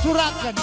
surakan.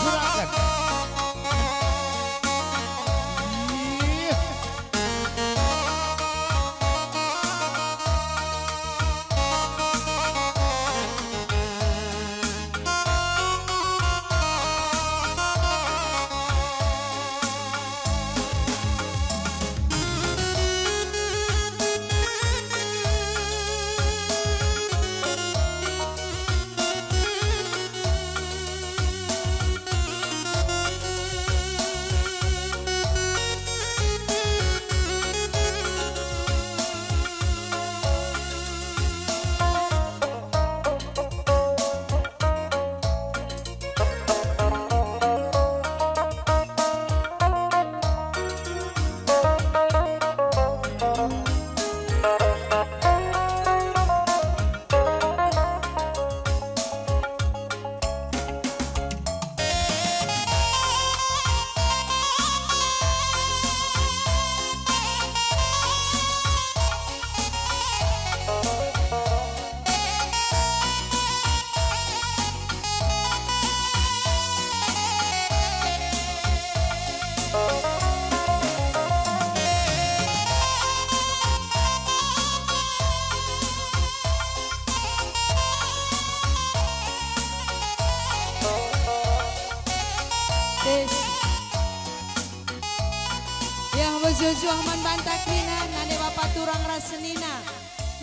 Yang berjuju Ahman Bantakrina, nade bapak turang rasenina.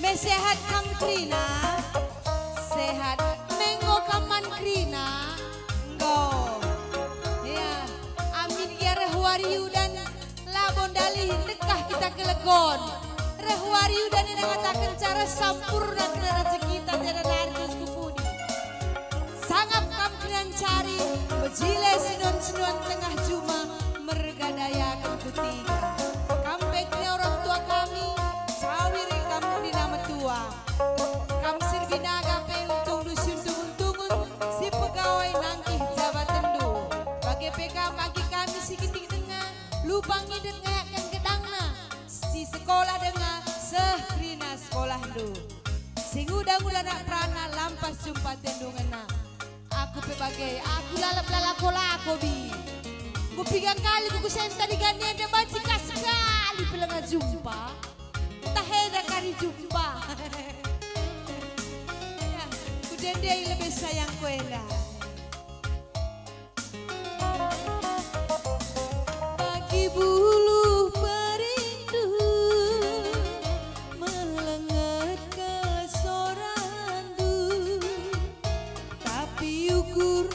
Mesehat kam krina, sehat menggo kaman krina, go. Ya, amin ya rehwariu dan labon dalih dekah kita kelegon. Rehwariu dan ini ngatakan cara sampurna kena rezeki kita tiada narkus kupudi. Sangap kam kena cari, bejile sinon-sinon tengah juma. Mergadaya ketiga kampeknya orang tua kami sawiri kamu di nama tua kam sirbinaga pentung dusun tungun si pegawai nangkih jabatan du bagi PK bagi kami si kiting tengah lubang hidup ngayakan gedangna si sekolah dengar sehrina sekolah lu sing udang-udang nak prana lampas jumpa tendungena aku pebagai aku lalap kola aku bi. Kupigang kali ku senta di ganyan na majika sekali pala nga jumpa. Taheda kari jumpa. Kudendey lebih sayang kuela. Pagi bulu perindu melengat ke sorandu tapi ukur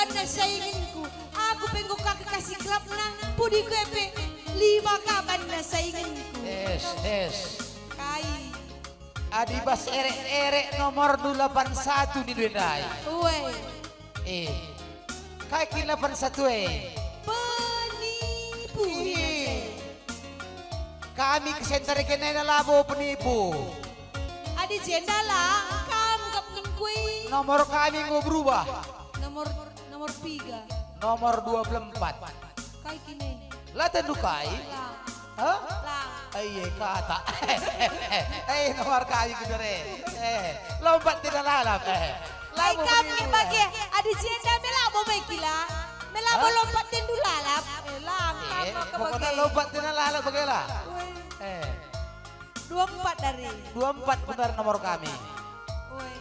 banda sainginku. Aku penggo kakek kasih klub nang pudi kepe 5 ka banda sainginku. Des. Kai. Adibas erek nomor 81 di Duendai. Uwe. Kai kin 81 Penipu. Kami kesenter kena labo penipu. Adi jendala kamu kapten kui. Nomor kami mau berubah. Nomor 3. Nomor 24. Kai kini. Lah tentu kai. Lang. Hah? Lang. Iya kata. Nomor kami kedere. Lompat tidak lalap. Ay kami bagi adi jenda melabo mekila. Melabo lompat tendu lalap. Lang kamu Pokoknya kabagi. lompat tidak lalap bagaimana? 24 dari. 24 benar nomor kami. Oi.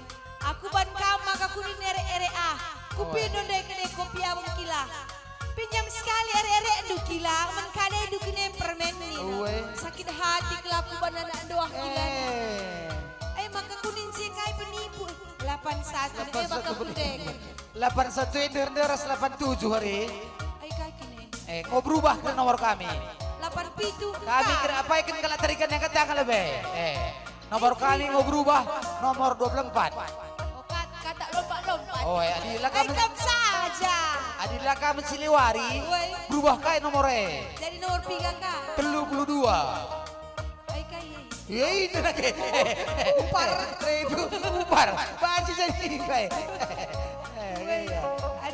Aku ban kama ka kunin ere ah. Kupindo dai kene kopi abang kila. Pinjam sekali ere ndu kila, men kade ndu kene permen ni. Sakit hati kelaku ban anak doah kila. Maka kunin singai penipu. 81 baka kudek. 81 deras 87 hari. Ai kaki kene. Kau berubah ke nomor kami. 87. Kami kira apa ikan kalau tarikan yang katakan lebih. Nomor kami mau berubah nomor 24. Kata lompat-lompat. Adilah kami saja. Adilah kami Siliwari. Berubah kai nomornya. Jadi nomor 3 ka. 32. Ai kai. Ya itu lagi. Upar. Banci jadi kai.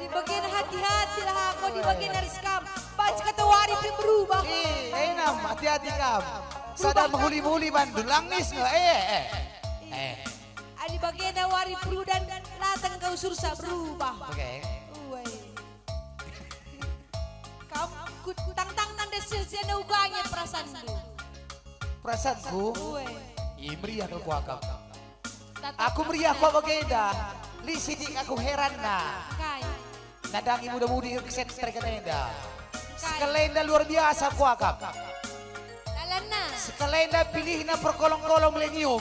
Di bagian hati-hati lah aku di bagian harus kam. Baca kata wari berubah. Enam hati-hati kam. Sadar menghuli-huli Bandung langis nggak? Di bagian wari peru dan latang kau sursa berubah. Oke. Kamu tang nanda silsiana ugangnya perasaanku. Perasaanku? Iya meriah kalau kuakam. Aku meriah kok bagenda. Li sidik aku heran nah. Kai. Nadangi muda-mudi kesen terkenenda. Sekelenda luar biasa kuakam. Lalana. Sekelenda pilih na perkolong-kolong milenium.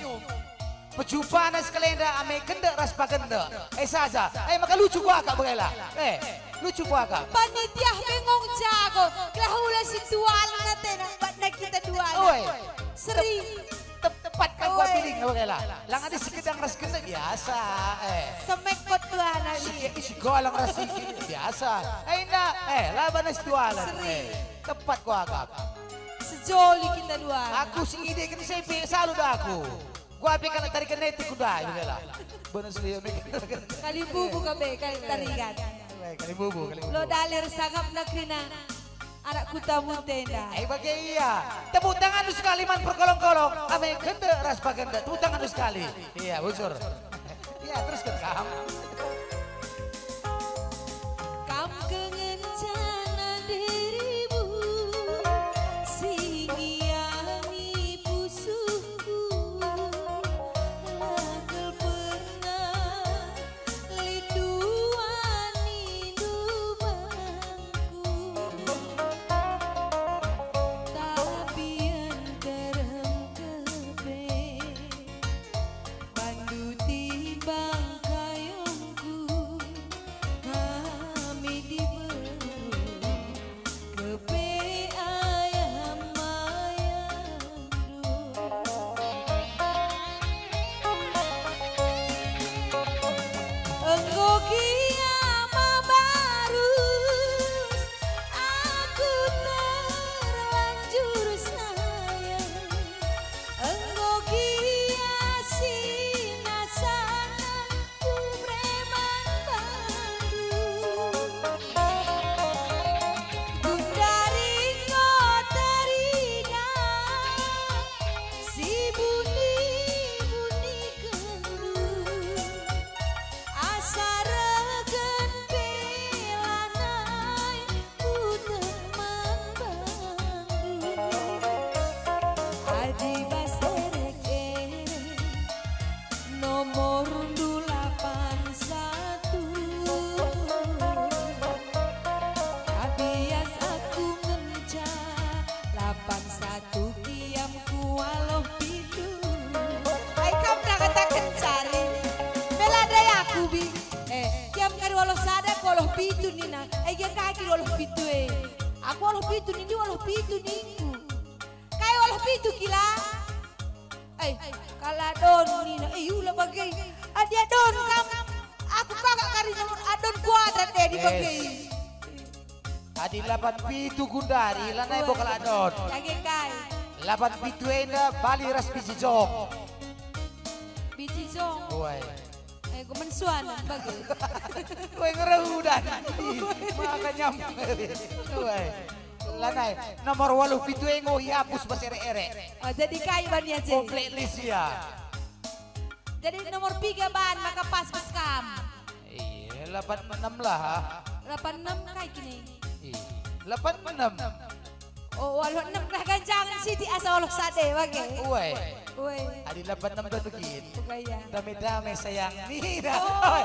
Pejupana sekelenda ame genda ras pagenda. Saja. Maka lucu kuakam bagaila. Lucu kuakam. Panitia bengong jago. Kelahula situal na tenang bat na kita dua. Seri. Tepat kan gua pilih nggak bagaila. Lang ada sekedang ras genda biasa. Semekot tuan ali. Isi golang ras biasa. Laban na situalan. Tepat kuakam. Sejoli kita dua. Aku si ide kan saya selalu dah aku. Gua pikir nak tarikan netik kuda, bagaila. Benar selia Kali bubu kabe kali tarikan. Kali bubu. Lo dalir sangap na krina. Anak kuta muntenda. Bagai iya. Tepuk tangan lu sekali man perkolong-kolong. Ame genda ras pagenda. Tepuk tangan lu sekali. Iya, bujur. Iya, terus ke kam. Kam kengencana dirimu singiangi pusuku lagal pernah liduani dumaku tapi yang terengkepe bandu timbang kayongku kami diberi kepe ayam mayandu engkau kiamat baru aku terlanjur sayang engkau kiasi nasana ku preman baru Gundari ngoterina si buni-buni kendu asarakeun pelanai ku teman bandu Adi baserek nomor 81 Abias aku ngenca 81 kiamku waloh pitu Hai kamu nak kata kencari Meladai aku bi kiam kari waloh sada waloh pitu pitu nina. Ega kaki olah pitu Aku olah pitu nini olah pitu ningku. Kaya olah pitu kila. Kala don nina. Ulah bagai. Adia don kam. Aku kagak kari nomor adon kuadrat di bagai. Adi 8 pitu gundari lanai bokal adon. Lagi kai. 8 pitu enda bali ras biji jong. Biji jong. Woi. Gue mensuan bagai. Woi ngerehudan. Maka nyambung. Woi. Lanai nomor 8 pitu engo hapus bas ere-ere. Oh, jadi kai ban ya je. Komplit list ya. Jadi nomor 3 ban maka pas beskam. Iya 86 lah. 86 kai kini. 86. Oh, walau 6 lah ganjangan siti asa walau sade bagai. Woi. Woi. Adi 86 dah begin. Gaya. Dame-dame sayang. Nida. Oh.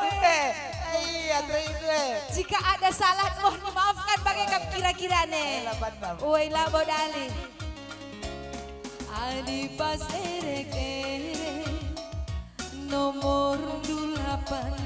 Iya terima. Jika ada salah mohon dimaafkan bagai kam kira-kira ne. 86. Woi lah bodali. Adi pas ere-ere nomor 81.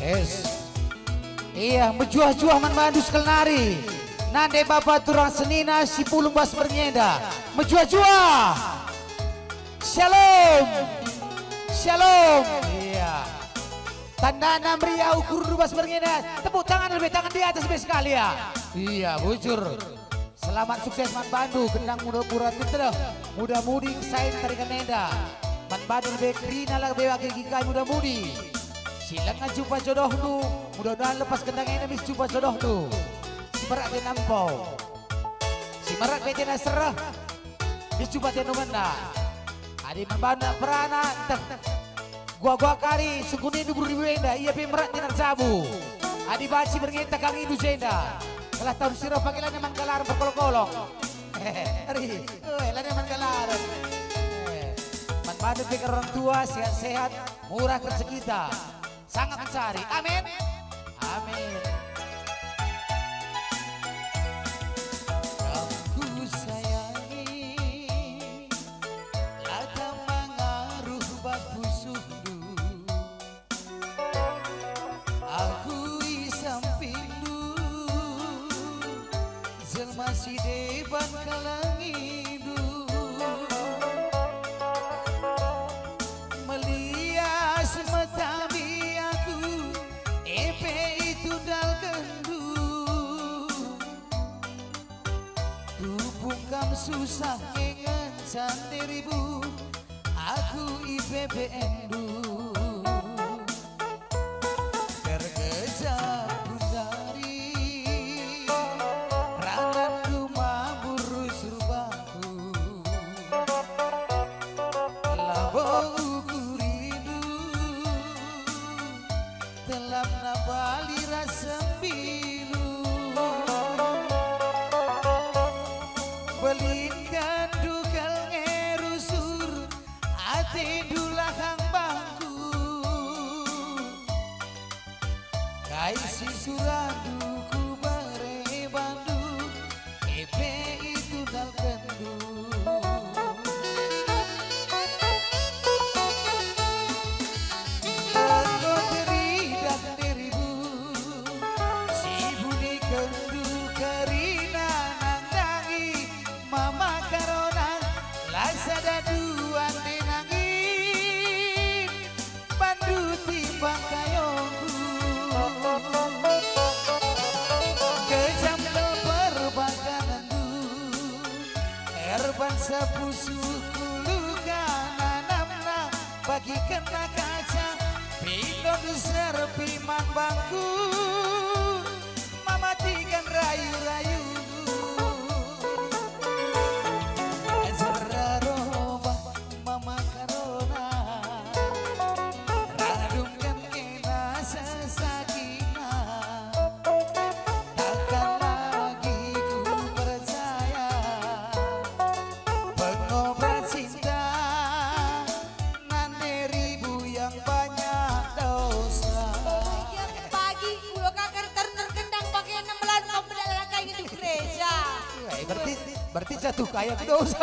Yes. Iya, menjuah-juah mandu sekelnari. Nande bapak turang senina si pulung bas bernyenda. Menjuah-juah. Shalom. Shalom. Iya. Tandana meriah ukur bas bernyenda. Tepuk tangan lebih tangan di atas lebih sekali ya. Iya, bujur. Selamat sukses Man Bandu. Kendang muda-muda itu muda-mudi sain tarikan nenda. Man Bandu lebih krina lah lebih wakil gigai muda-mudi. Silang jumpa jodoh tu, mudah-mudahan lepas kendang ini bis jumpa jodoh tu. Si merak dia nampau, si merak dia nak serah, bis jumpa dia nomenda. Adi membanda perana, gua kari sukuni itu beribu enda, ia pi merak dia nak sabu. Adi baci berngenta kang indu jenda, kalah tahun sirah panggilannya manggalar berkolong-kolong. Hari, lainnya manggalar. Manfaat pikir orang tua sehat-sehat, murah rezeki kita. Sangat mencari, amin, amin. Aku sayangi, lada mengaruh baku sundu. Aku isampindu, jelma si depan kalangidu. Melias matabi susah ngencan dirimu, aku IPBN du. surandu ku bare bandu epe itu dal kendu Aku teridak diribu si budi kendu karina nandangi mama karona lasa daduan dinangin bandu timbang kayongku kejam perbaganandu erban sapusuku luka nanamna bagi kena kaca pilon serpi man bangku mamatikan rayu-rayu Zerraroba mama karona radungkan kena sesakina takkan lagi ku percaya pengobat cinta nanti ribu yang banyak dosa Pagi ulo kakar terkendang pakai 6 bulan kamu dalam kayak di gereja. berarti jatuh kayak dosa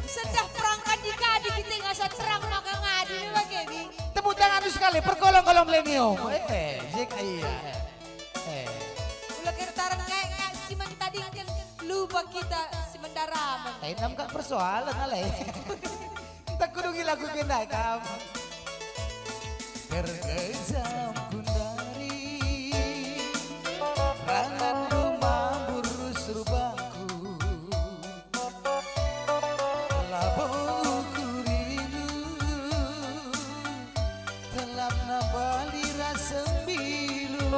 Sedah perangkat di kadi kita nggak usah terang maka ngadi nih begini. tepuk tangan dulu sekali perkolong-kolong milenium Jek iya Ulo kertaran kayak si tadi kan lupa kita si mendaraman. enam kan persoalan alay tak kudu lagu kita kamu terkejam kundari rangan rumah burus rubaku labuku rindu telap nabali rasa bilu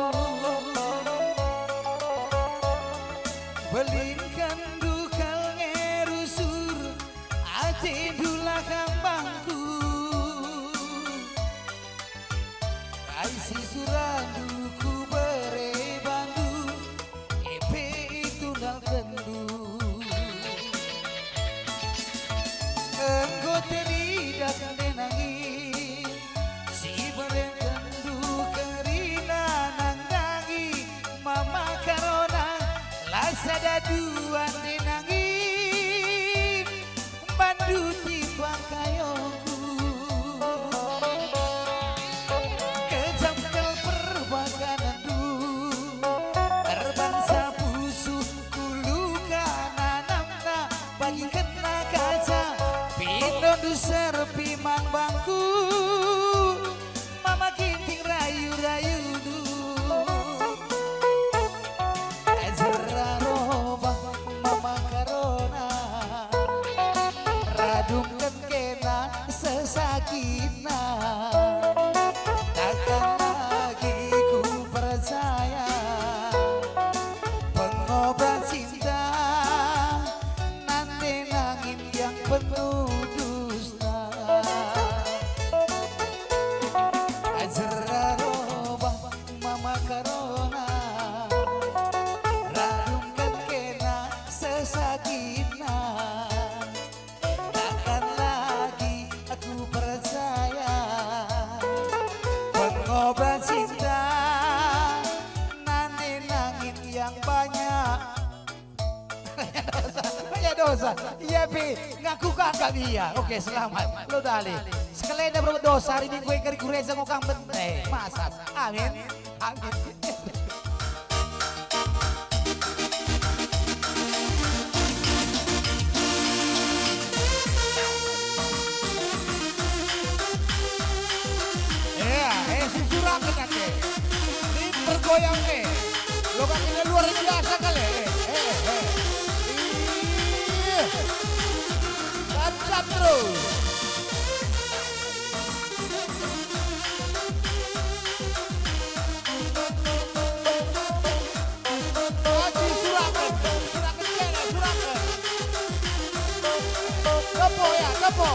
belingkan dukal ngerusur ati dulakang bangku Kaisi surandu ku bere bandu epe itu dal kendu engko teridak denangi si bere kendu kerina nandangi mama karona lasa daduan denangi bandu timbang kayongku kejamkel perbaganandu terbang sapusu kuluka nanamna bagi kena kaca pinondu serpi mang bangku mama kinting rayu-rayu Zerraroba mama karona radungkan kena sesakina takkan lagi ku percaya pengobat cinta nanti nangin yang penuh dusta Zerraroba mama karona radungkan kena sesakina takkan lagi aku percaya pengobat cinta nanti nangin yang banyak banyak dosa iya Pi ngaku kakak dia oke selamat lo dali sekalian dah berbuat dosa hari minggu yang kari kureza ngokang benteng masas amin amin susurakan ake ini bergoyang nih lo kakinya luar biasa kali tancap terus Haji surakan cena surakan kepo ya kepo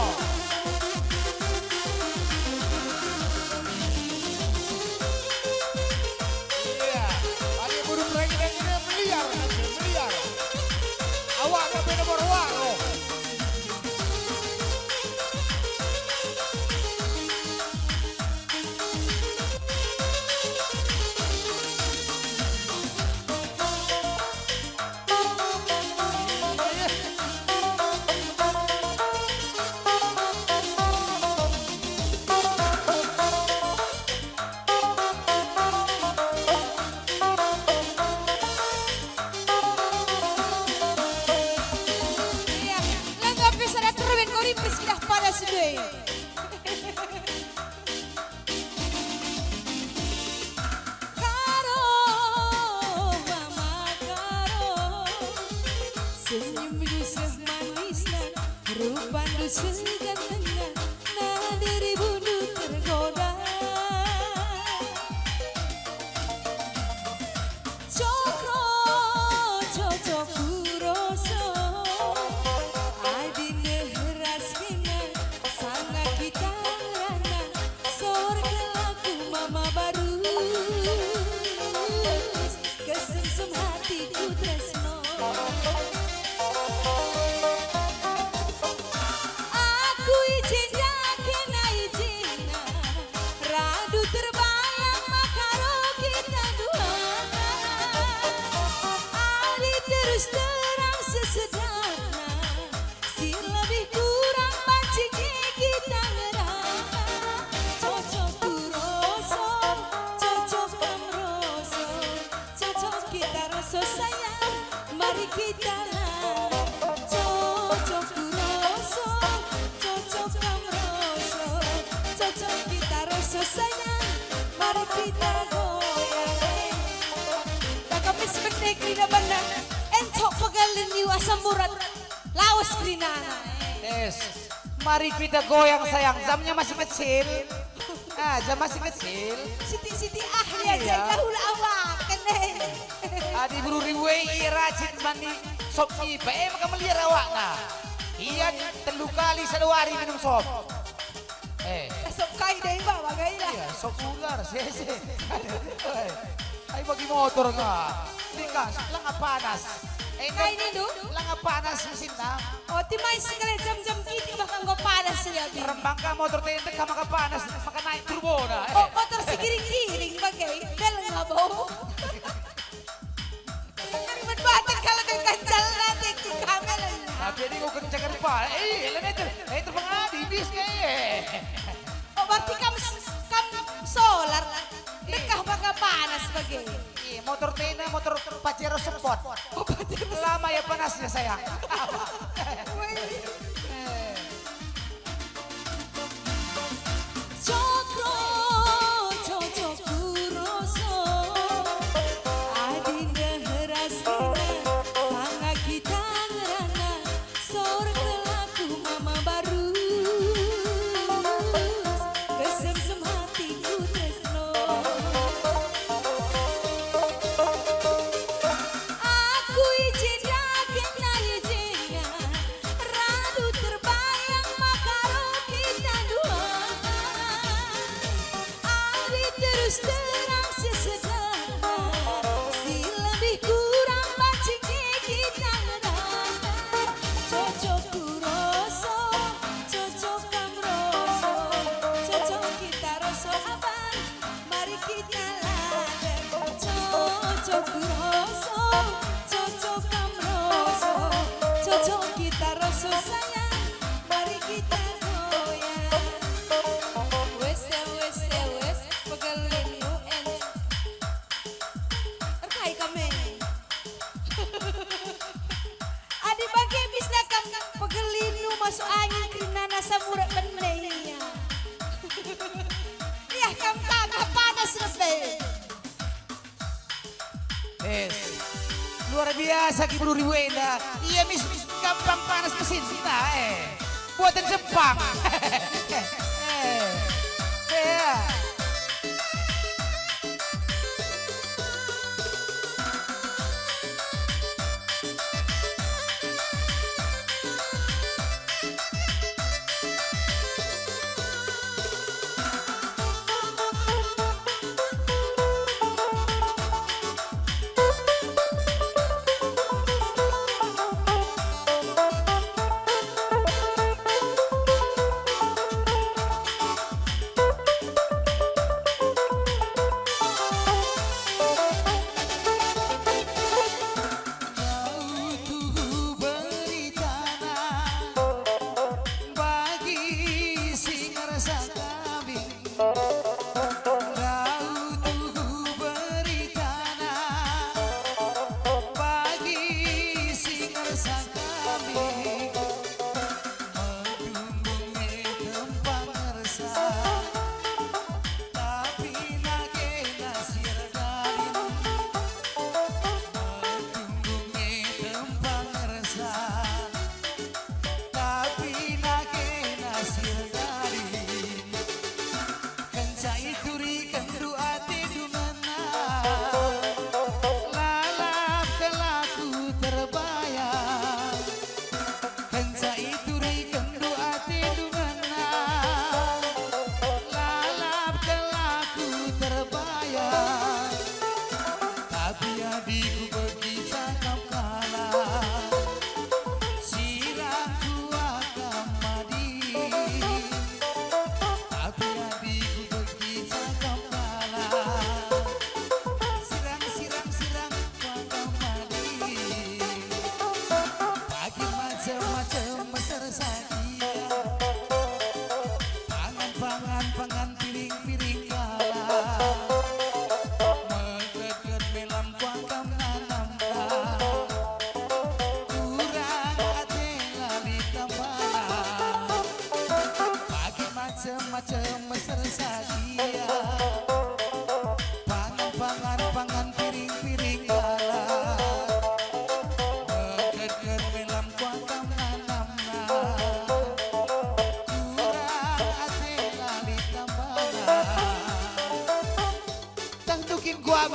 awak tapi nomor awak loh cuy. Karo mama karo senyum dusuh manisna rupan dusuh gantengna nah dari bulu tergoda cokro cocok kuroso adine rasina sana kita rana sorga laku mama baru kesensem hatiku tresno aku izin yakin izin radu terbayang makaro kita dua hari terus terang sesedana si lebih kurang pancing kita ngerana cocok kuroso cocok kamroso cocok kita rasa sayang mari kita cocok kuroso cocok kamroso cocok kita rasa sayang mari kita goyang tak kami sebenarnya krina banda entok pegalin yu asam urat lawas krina Yes. Mari kita goyang sayang. Jamnya masih kecil. Ah, jam masih kecil. siti-siti ahli aja Iya. dahulu awak kene Adi buru riwe rajin mandi sop ki bae maka melihara awak na. Iya telu kali satu hari minum sop. esok kai deh bawa gaya Iya sop ular sih. Ayo bagi motor nggak? Ini nggak langa panas. kai ini du Langa panas mesin na. oh timai sekali jam-jam kini bakal gue panas ya bi Rembang ka motor tente ka maka panas maka naik turbo na. oh motor segiring-giring bagai dalam nggak bau kalimat batin kalau kan kancal nanti ke kamera Tapi ini kau kencang ke depan. Itu pengadi bis oh berarti kamu solar dekah bakal panas bagai Motor tena, motor Pajero Sport. Lama ya panasnya sayang. cokro cocok kuroso adinda rasina sanga kita ngerana sorga laku mama baru kesem-sem hatiku tresno aku izin yakin izin radu terbayang makaro kita dua hari terus terang sesedana si lebih kurang pancing kita ngerana cocok kuroso cocok kamroso cocok kita rasa abang mari kita ladang cocok kuroso cocok kamroso cocok kita rasa sayang mari kita goyang wes pegelin UN terkai kami adi bagi bisna kam pegelinu masuk angin krinana samurat benenya iya kam kagak panas lebih Yes. Luar biasa ki buru riwe na. Iya mis gampang panas mesin kita Buatan Jepang. Ya.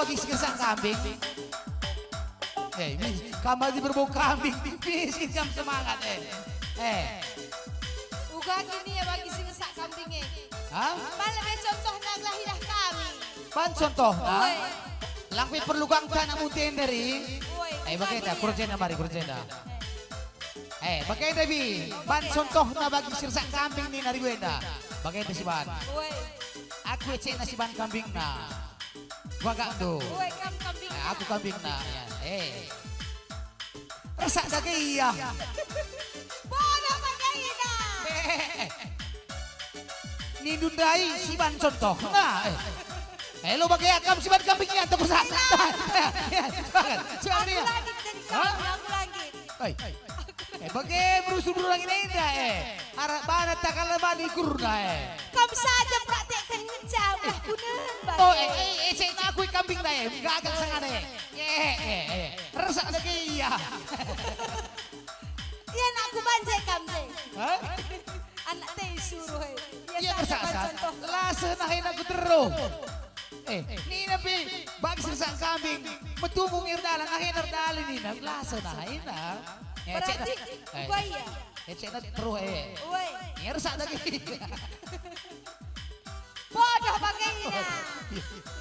bagi segesak kambing. Kamu di berbau kambing, bikin kamu semangat Uga gini ya bagi si ngesak kambingnya. Hah? Malah contoh naglah hidah kami. Pan contoh nah. Woi. Langpi perlu kang tanah mutien dari. Woi. Bagaimana kurjena mari kurjena. Bagaimana bi? Ban contoh na bagi sirsak kambing ni nari wenda. Bagaimana si ban? Woi. Aku cek nasi ban kambing na. Gua gak tuh. Woi kam kambing. Aku kambing na. Resak dah ke iya. Bodoh bagaimana? Ni dundai si ban contoh na. Lo bagai akam si ban kambingnya atau resak. Aku lagi jadi kambing, aku lagi. Bagai berusul lagi nenda harap mana tak kalah bani kurna Kamu saja praktekkan ngecam. Aku nembak. Cek aku kambing dah gagak sangat resak dah ke iya. Iya nak aku banjai kamu. Anak teh suruh. Iya resak lah senahin aku terus. Ni nabi bagi sesak kambing metumung irdalan akhir irdalan ni nak lah senahin lah. Berarti gua iya. Cek nak terus Woi. resak dah ke. Bodoh bagaimana?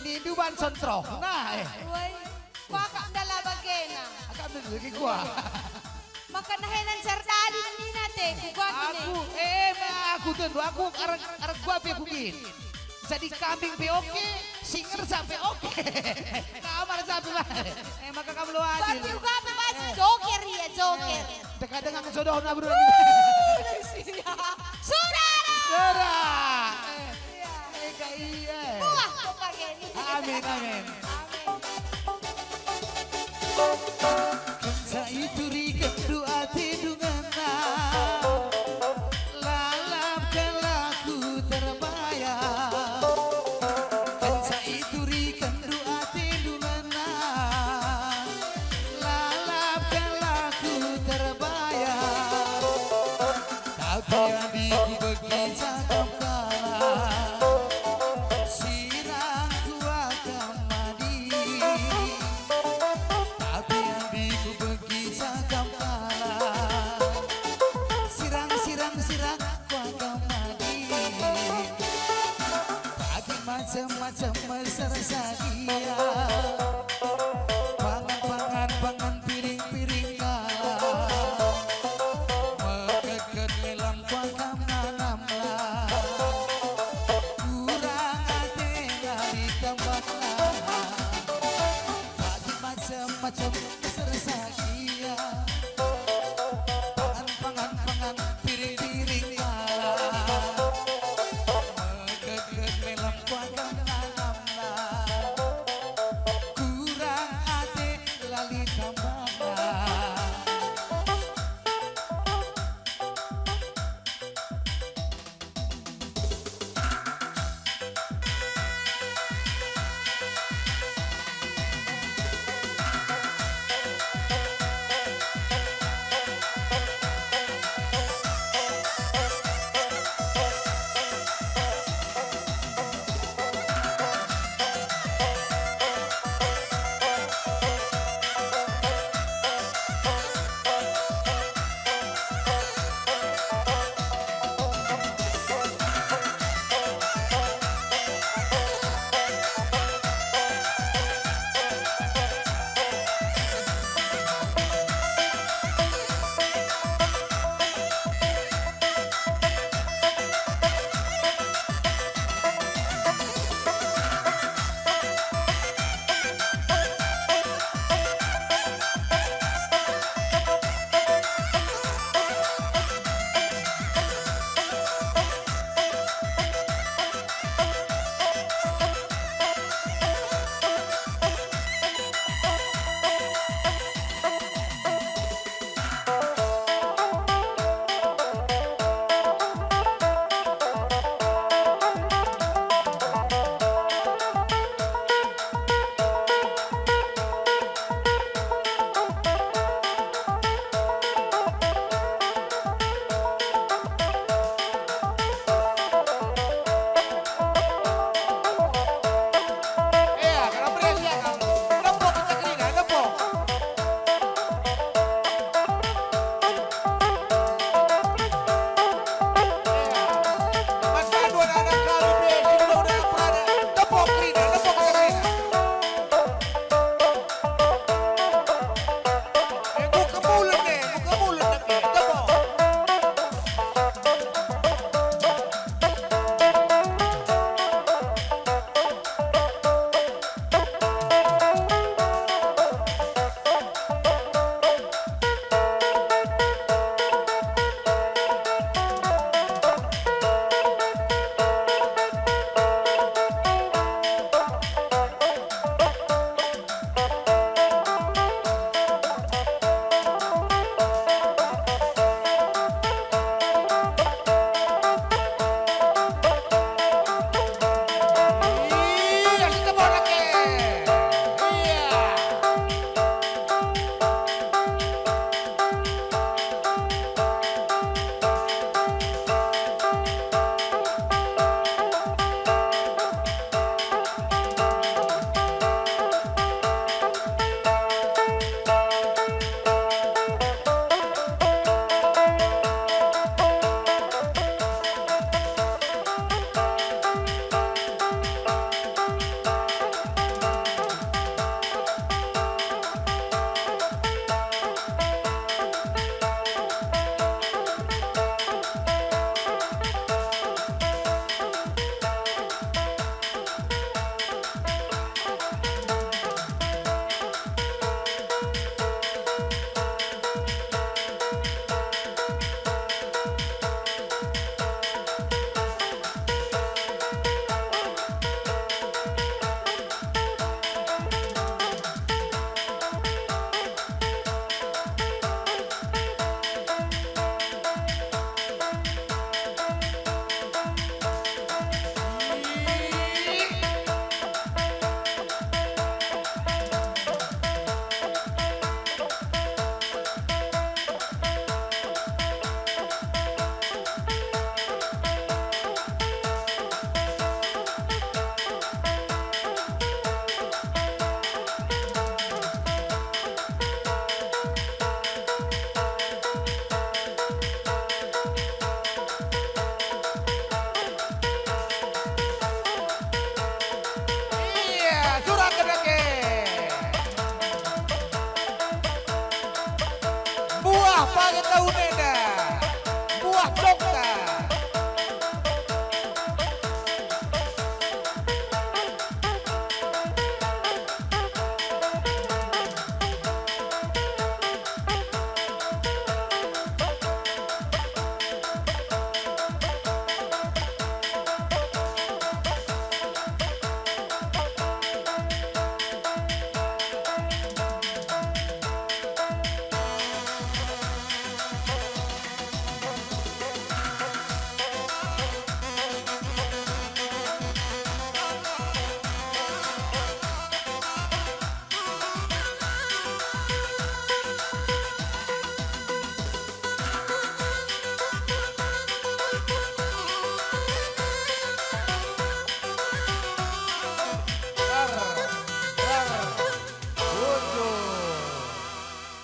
Ni duban sontroh nah Woi. Gua kak ndala bagaimana? Agak dulu lagi gua. Makan nahenan sardali ni nate. Gua gini. Aku tentu aku arek gua pe aku gin. Jadi kambing pe oke, singer sampai oke. Kamar sampai mana? Maka kamu lo adil. Berarti gua apa mas? Joker ya joker. Dekat dengan jodoh na bro. Saudara. Iya. Wah, kok pakai ini. Amin amin. Saya turikan doa tidungana lalap kelaku terbayang. Saya turikan doa tidungana lalap kelaku terbayang. Tapi adikku begitu cakap kalah. Sirangku akan mandi. Tapi adikku begitu cakap kalah. Sirang ku akan mandi. Tapi macam-macam mesra dia. Pangan piring-piring kalah. Mekeket melam ku akan nanamlah. Kurang hati lari kembanglah. Tapi macam-macam mesra dia. Pangan piring-piring kalah. Mekeket melam ku akan nanamlah. Kurang hati lali kembanglah. daune